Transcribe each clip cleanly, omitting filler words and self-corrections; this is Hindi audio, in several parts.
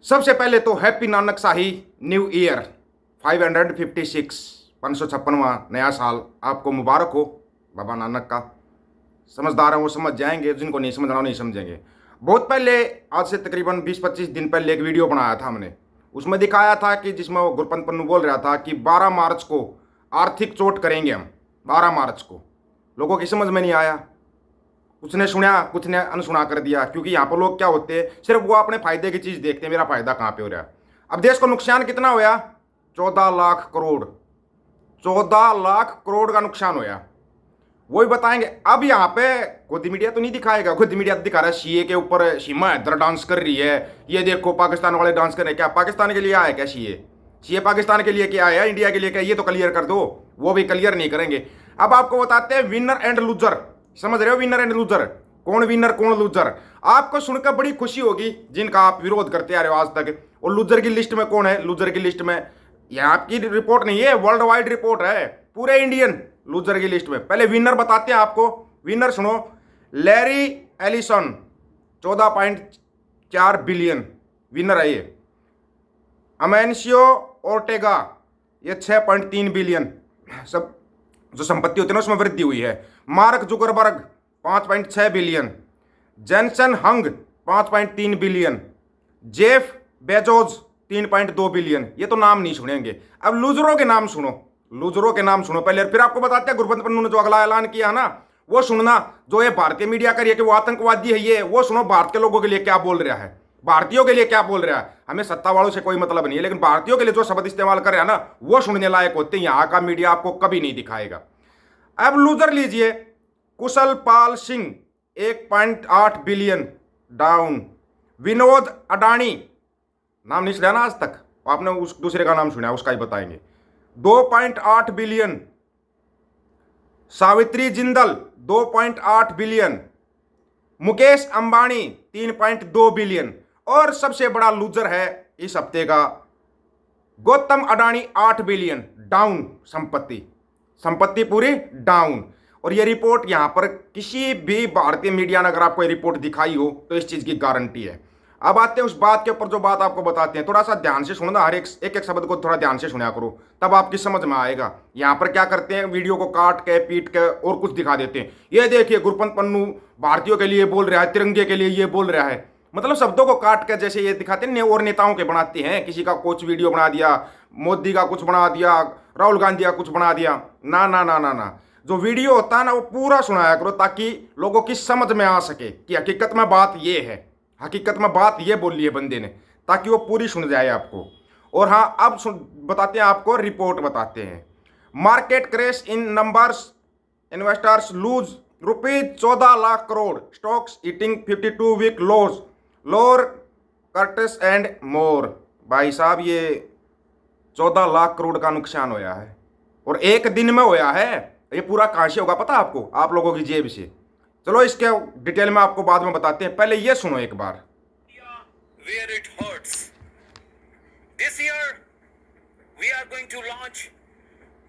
सबसे पहले तो हैप्पी नानक शाही न्यू ईयर 556 556वां नया साल आपको मुबारक हो। बाबा नानक का समझदार हैं वो समझ जाएंगे, जिनको नहीं समझना वो नहीं समझेंगे। बहुत पहले, आज से तकरीबन 20-25 दिन पहले एक वीडियो बनाया था हमने। उसमें दिखाया था कि जिसमें वो गुरपंत पन्नू बोल रहा था कि 12 मार्च को आर्थिक चोट करेंगे हम। 12 मार्च को लोगों की समझ में नहीं आया, कुछ ने सुना कुछ ने अनसुना कर दिया, क्योंकि यहाँ पर लोग क्या होते हैं, सिर्फ वो अपने फायदे की चीज़ देखते हैं, मेरा फायदा कहाँ पे हो रहा है। अब देश को नुकसान कितना होया? 14 लाख करोड़। 14 लाख करोड़ का नुकसान होया, वही बताएंगे। अब यहाँ पे खुद मीडिया तो नहीं दिखाएगा, खुद मीडिया तो दिखा रहा है सीए के ऊपर सीमा हैदर डांस कर रही है, ये देखो पाकिस्तान वाले डांस कर रहे हैं। क्या पाकिस्तान के लिए आया क्या सीए? सीए पाकिस्तान के लिए क्या आया, इंडिया के लिए क्या? ये तो क्लियर कर दो। वो भी क्लियर नहीं करेंगे। अब आपको बताते हैं विनर एंड लूजर। समझ रहे हो? विनर एंड लूजर, कौन विनर कौन लूजर। आपको सुनकर बड़ी खुशी होगी जिनका आप विरोध करते आ रहे हो आज तक। और लूजर की लिस्ट में कौन है? लूजर की लिस्ट में, यहाँ की रिपोर्ट नहीं है, वर्ल्ड वाइड रिपोर्ट है, पूरे इंडियन लूजर की लिस्ट में। पहले विनर बताते हैं आपको। विनर सुनो, लैरी एलिसन 14.4 बिलियन विनर है ये। अमेंशियो ओर्टेगा ये 6.3 बिलियन। सब जो संपत्ति होती है ना उसमें वृद्धि हुई है। Mark Zuckerberg 5.6 billion. जेनसन हंग 5.3 बिलियन। Jeff Bezos 3.2 billion. ये तो नाम नहीं सुनेंगे। अब लूजरों के नाम सुनो, लूजरों के नाम सुनो पहले, फिर आपको बताते हैं गुरबंत पन्नू ने जो अगला ऐलान किया है ना वो सुनना। जो ये भारतीय मीडिया कर रही है कि वो आतंकवादी है, ये वो सुनो भारत के लोगों के लिए क्या बोल रहा है, भारतीयों के लिए क्या बोल रहा है। हमें सत्ता वालों से कोई मतलब नहीं है, लेकिन भारतीयों के लिए जो शब्द इस्तेमाल कर रहा है ना वो सुनने लायक होते हैं। यहाँ का मीडिया आपको कभी नहीं दिखाएगा। अब लूजर लीजिए, कुशल पाल सिंह 1.8 बिलियन डाउन। विनोद अडानी, नाम नहीं सुना ना आज तक, आपने उस दूसरे का नाम सुना, उसका ही बताएंगे। 2.8 billion. Savitri Jindal 2.8 billion. Mukesh Ambani 3.2 billion. और सबसे बड़ा लूजर है इस हफ्ते का गौतम अडानी 8 बिलियन डाउन संपत्ति, संपत्ति पूरी डाउन। और ये रिपोर्ट यहां पर किसी भी भारतीय मीडिया ने अगर आपको ये रिपोर्ट दिखाई हो तो इस चीज की गारंटी है। अब आते हैं उस बात के ऊपर जो बात आपको बताते हैं, थोड़ा सा ध्यान से सुनना, हर एक शब्द को थोड़ा ध्यान से सुना करो, तब आपकी समझ में आएगा। यहाँ पर क्या करते हैं, वीडियो को काट के पीट के और कुछ दिखा देते हैं। ये देखिए गुरपंत पन्नू भारतीयों के लिए बोल रहा है, तिरंगे के लिए ये बोल रहा है, मतलब शब्दों को काट के जैसे ये दिखाते हैं और नेताओं के बनाते हैं। किसी का कुछ वीडियो बना दिया, मोदी का कुछ बना दिया, राहुल गांधी का कुछ बना दिया। ना ना ना ना ना, जो वीडियो होता है ना वो पूरा सुनाया करो ताकि लोगों की समझ में आ सके कि हकीकत में बात ये है, हकीकत में बात ये बोली है बंदे ने, ताकि वो पूरी सुन जाए आपको। और हाँ, अब बताते हैं आपको, रिपोर्ट बताते हैं। Market crash in numbers, investors lose rupees 14 lakh crore, stocks hitting 52 week lows, lower circuits and more. भाई साहब ये 14 लाख करोड़ का नुकसान होया है और एक दिन में होया है। ये पूरा कहां से होगा पता आपको? आप लोगों की जेब से। चलो इसके डिटेल में आपको बाद में बताते हैं, पहले ये सुनो एक बार। Where it hurts. This year we are going to launch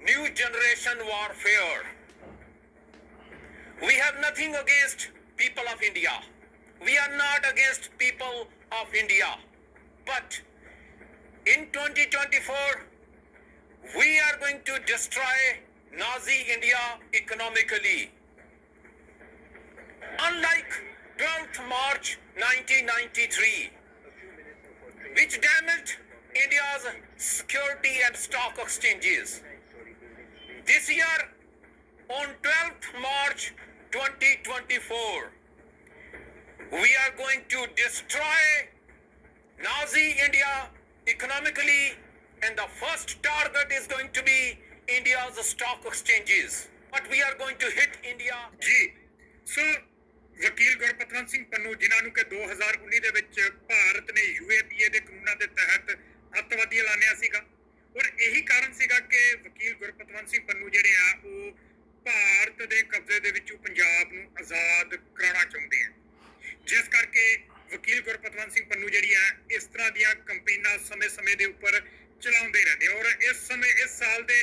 new generation warfare. We have nothing against people of India. We are not against people of India. But in 2024 we are going to destroy Nazi India economically. Unlike 12th March 1993, which damaged India's security and stock exchanges, this year on 12th March 2024, we are going to destroy Nazi India economically, and the first target is going to be India's stock exchanges. But we are going to hit India. जी सो ਵਕੀਲ ਗੁਰਪਤਵੰਤ ਸਿੰਘ ਪੰਨੂ ਜਿਨ੍ਹਾਂ ਨੂੰ ਕਿ 2019 ਦੇ ਵਿੱਚ ਭਾਰਤ ਨੇ ਯੂਏਪੀਏ ਦੇ ਕਾਨੂੰਨਾਂ ਦੇ ਤਹਿਤ ਅੱਤਵਾਦੀ ਐਲਾਨਿਆ ਸੀਗਾ, ਔਰ ਇਹੀ ਕਾਰਨ ਸੀਗਾ ਕਿ ਵਕੀਲ ਗੁਰਪਤਵੰਤ ਸਿੰਘ ਪੰਨੂ ਜਿਹੜੇ ਆ ਉਹ ਭਾਰਤ ਦੇ ਕਬਜ਼ੇ ਦੇ ਵਿੱਚੋਂ ਪੰਜਾਬ ਨੂੰ ਆਜ਼ਾਦ ਕਰਾਉਣਾ ਚਾਹੁੰਦੇ ਆ, ਜਿਸ ਕਰਕੇ ਵਕੀਲ ਗੁਰਪਤਵੰਤ ਸਿੰਘ ਪੰਨੂ ਜਿਹੜੀ ਆ ਇਸ ਤਰ੍ਹਾਂ ਦੀਆਂ ਕੰਪੇਨਾਂ ਸਮੇਂ-ਸਮੇਂ ਦੇ ਉੱਪਰ ਚਲਾਉਂਦੇ ਰਹਿੰਦੇ, ਔਰ ਇਸ ਸਾਲ ਦੇ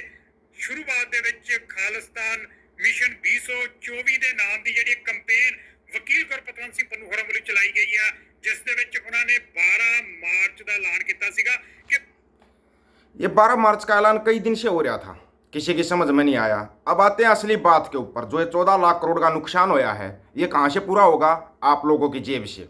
ਸ਼ੁਰੂਆਤ ਦੇ ਵਿੱਚ ਖਾਲਿਸਤਾਨ ਮਿਸ਼ਨ 2024 ਦੇ ਨਾਮ ਦੀ ਜਿਹੜੀ ਕੰਪੇਨ ਵਕੀਲ ਗੁਰਪਤਵੰਤ ਸਿੰਘ ਪੰਨੂ ਹੋਰਾਂ ਵੱਲੋਂ ਚਲਾਈ ਗਈ ਆ, ਜਿਸ ਦੇ ਵਿੱਚ ਉਹਨਾਂ ਨੇ 12 ਮਾਰਚ ਦਾ ਐਲਾਨ ਕੀਤਾ ਸੀਗਾ ਕਿ ये 12 मार्च का ऐलान कई दिन से हो रहा था, किसी की समझ में नहीं आया। अब आते हैं असली बात के ऊपर। जो ये 14 लाख करोड़ का नुकसान होया है, ये कहाँ से पूरा होगा? आप लोगों की जेब से,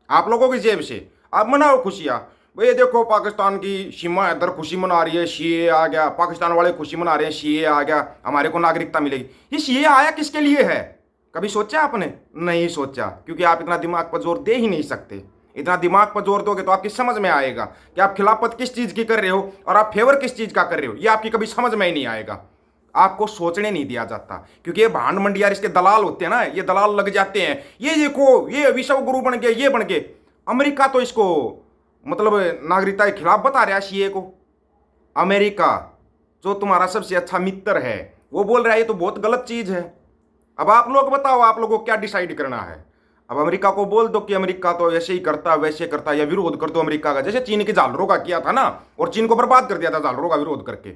आप लोगों की जेब से। आप मनाओ खुशियाँ भाई, ये देखो पाकिस्तान की सीमा इधर खुशी मना रही है, सीए आ गया, पाकिस्तान वाले खुशी मना रहे हैं, सीए आ गया, हमारे को नागरिकता मिलेगी। ये सीए आया किसके लिए है? कभी सोचा आपने? नहीं सोचा, क्योंकि आप इतना दिमाग पर जोर दे ही नहीं सकते। इतना दिमाग पर जोर दोगे तो आपकी समझ में आएगा कि आप खिलाफत किस चीज़ की कर रहे हो और आप फेवर किस चीज़ का कर रहे हो। ये आपकी कभी समझ में ही नहीं आएगा, आपको सोचने नहीं दिया जाता। क्योंकि ये भांड मंडियार इसके दलाल होते हैं ना, ये दलाल लग जाते हैं। ये देखो, ये विश्व गुरु बन गए, ये बन गए। अमेरिका तो इसको मतलब नागरिकता के खिलाफ बता रहा है सीए को। अमेरिका जो तुम्हारा सबसे अच्छा मित्र है, वो बोल रहा है ये तो बहुत गलत चीज़ है। अब आप लोग बताओ, आप लोगों को क्या डिसाइड करना है? अब अमेरिका को बोल दो कि अमेरिका तो ऐसे ही करता वैसे करता, या विरोध कर दो अमेरिका का, जैसे चीन के झालरों का किया था ना, और चीन को बर्बाद कर दिया था झालरों का विरोध करके।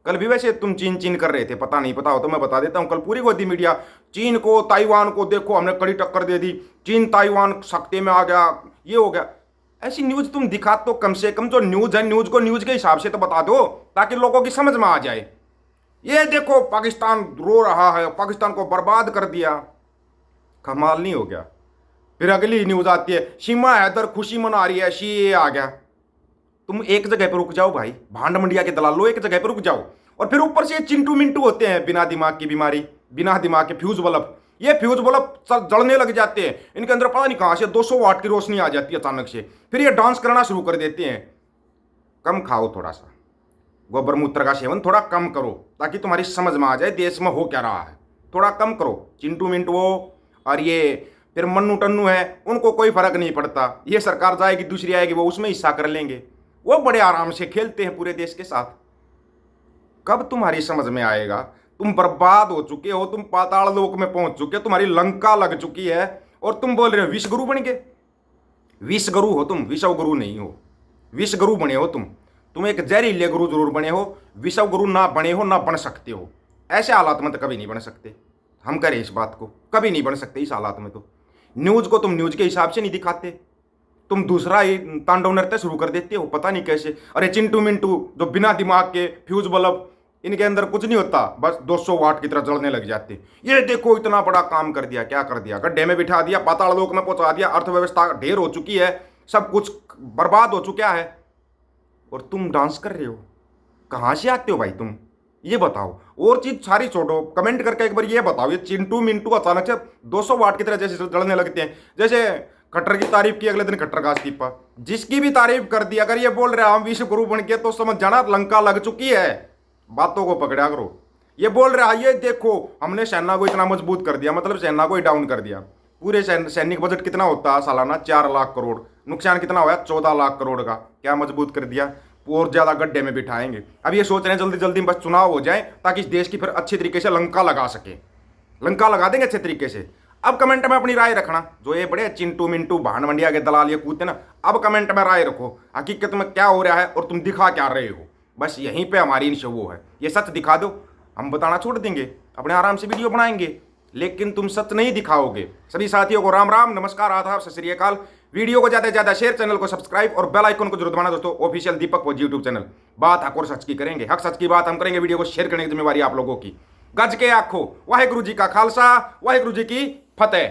कल भी वैसे तुम चीन कर रहे थे, पता नहीं पता हो तो मैं बता देता हूँ। कल पूरी गोदी मीडिया चीन को, ताइवान को, देखो हमने कड़ी टक्कर दे दी, चीन ताइवान सख्ते में आ गया, ये हो गया। ऐसी न्यूज़ तुम दिखा तो कम से कम जो न्यूज़ है, न्यूज़ को न्यूज़ के हिसाब से तो बता दो, ताकि लोगों की समझ में आ जाए। ये देखो पाकिस्तान रो रहा है, पाकिस्तान को बर्बाद कर दिया, कमाल नहीं हो गया? फिर अगली न्यूज़ आती है सीमा हैदर खुशी मना रही है, सीए आ गया। तुम एक जगह पर रुक जाओ भाई, भांड मंडिया के दलालो, एक जगह पर रुक जाओ। और फिर ऊपर से चिंटू मिंटू होते हैं, बिना दिमाग की बीमारी, बिना दिमाग के फ्यूज बल्ब। ये फ्यूज बल्ब जलने लग जाते हैं, इनके अंदर पता नहीं कहाँ से 200 वाट की रोशनी आ जाती है अचानक से। फिर ये डांस करना शुरू कर देते हैं। कम खाओ थोड़ा सा, गोबर मूत्र का सेवन थोड़ा कम करो, ताकि तुम्हारी समझ में आ जाए देश में हो क्या रहा है। थोड़ा कम करो। चिंटू मिंटू वो और ये फिर मन्नू टन्नू है, उनको कोई फर्क नहीं पड़ता। ये सरकार जाएगी, दूसरी आएगी, वो उसमें हिस्सा कर लेंगे। वो बड़े आराम से खेलते हैं पूरे देश के साथ। कब तुम्हारी समझ में आएगा? तुम बर्बाद हो चुके हो, तुम पाताल लोक में पहुंच चुके हो, तुम्हारी लंका लग चुकी है, और तुम बोल रहे हो विश्व गुरु बन गए। विश्व गुरु हो तुम, विश्व गुरु नहीं हो। विश्व गुरु बने हो तुम एक जहरीले गुरु जरूर बने हो, विश्व गुरु ना बने हो, ना बन सकते हो। ऐसे हालात में तो कभी नहीं बन सकते। हम करें इस बात को, कभी नहीं बन सकते इस हालात में। तो न्यूज़ को तुम न्यूज़ के हिसाब से नहीं दिखाते, तुम दूसरा ही तांडव नृत्य शुरू कर देते हो, पता नहीं कैसे। अरे चिंटू मिंटू जो बिना दिमाग के फ्यूज बल्ब, इनके अंदर कुछ नहीं होता, बस 200 वाट की तरह जलने लग जाते। ये देखो इतना बड़ा काम कर दिया, क्या कर दिया? गड्ढे में बिठा दिया, पाताल लोक में पहुंचा दिया, अर्थव्यवस्था ढेर हो चुकी है, सब कुछ बर्बाद हो चुका है, और तुम डांस कर रहे हो। कहाँ से आते हो भाई तुम? ये बताओ। और चीज सारी छोड़ो, कमेंट करके एक बार ये बताओ, ये चिंटू मिंटू अचानक से 200 वाट की तरह जैसे जलने लगते हैं। जैसे खट्टर की तारीफ की, अगले दिन खट्टर का इस्तीफा। जिसकी भी तारीफ कर दी, अगर ये बोल रहे हम विश्व गुरु बन के, तो समझ जाना लंका लग चुकी है। बातों को पकड़ा करो। ये बोल रहा है ये देखो हमने सेना को इतना मजबूत कर दिया, मतलब सेना को ही डाउन कर दिया। पूरे सैनिक बजट कितना होता है सालाना? 4 लाख करोड़। नुकसान कितना हुआ? 14 लाख करोड़ का। क्या मजबूत कर दिया? और ज्यादा गड्ढे में बिठाएंगे। अब ये सोच रहे हैं जल्दी जल्दी बस चुनाव हो जाए, ताकि इस देश की फिर अच्छी तरीके से लंका लगा सके। लंका लगा देंगे अच्छे तरीके से। अब कमेंट में अपनी राय रखना। जो ये बड़े चिंटू मिंटू भांड मंडिया के दलाल ये कूदते ना, अब कमेंट में राय रखो, हकीकत में क्या हो रहा है और तुम दिखा क्या रहे हो। बस यहीं पे हमारी इनसे वो है, ये सच दिखा दो, हम बताना छोड़ देंगे, अपने आराम से वीडियो बनाएंगे। लेकिन तुम सच नहीं दिखाओगे। सभी साथियों को राम राम, नमस्कार, आदाब, सत श्री अकाल। वीडियो को ज़्यादा से ज़्यादा शेयर, चैनल को सब्सक्राइब और बेल आइकन को जरूर दबाना दोस्तों। ऑफिशियल दीपक फौजी यूट्यूब चैनल। बात हक और सच की करेंगे, हक सच की बात हम करेंगे। वीडियो को शेयर करने की जिम्मेवारी आप लोगों की। गज के आखो, वाहेगुरु जी का खालसा, वाहेगुरु जी की फतेह।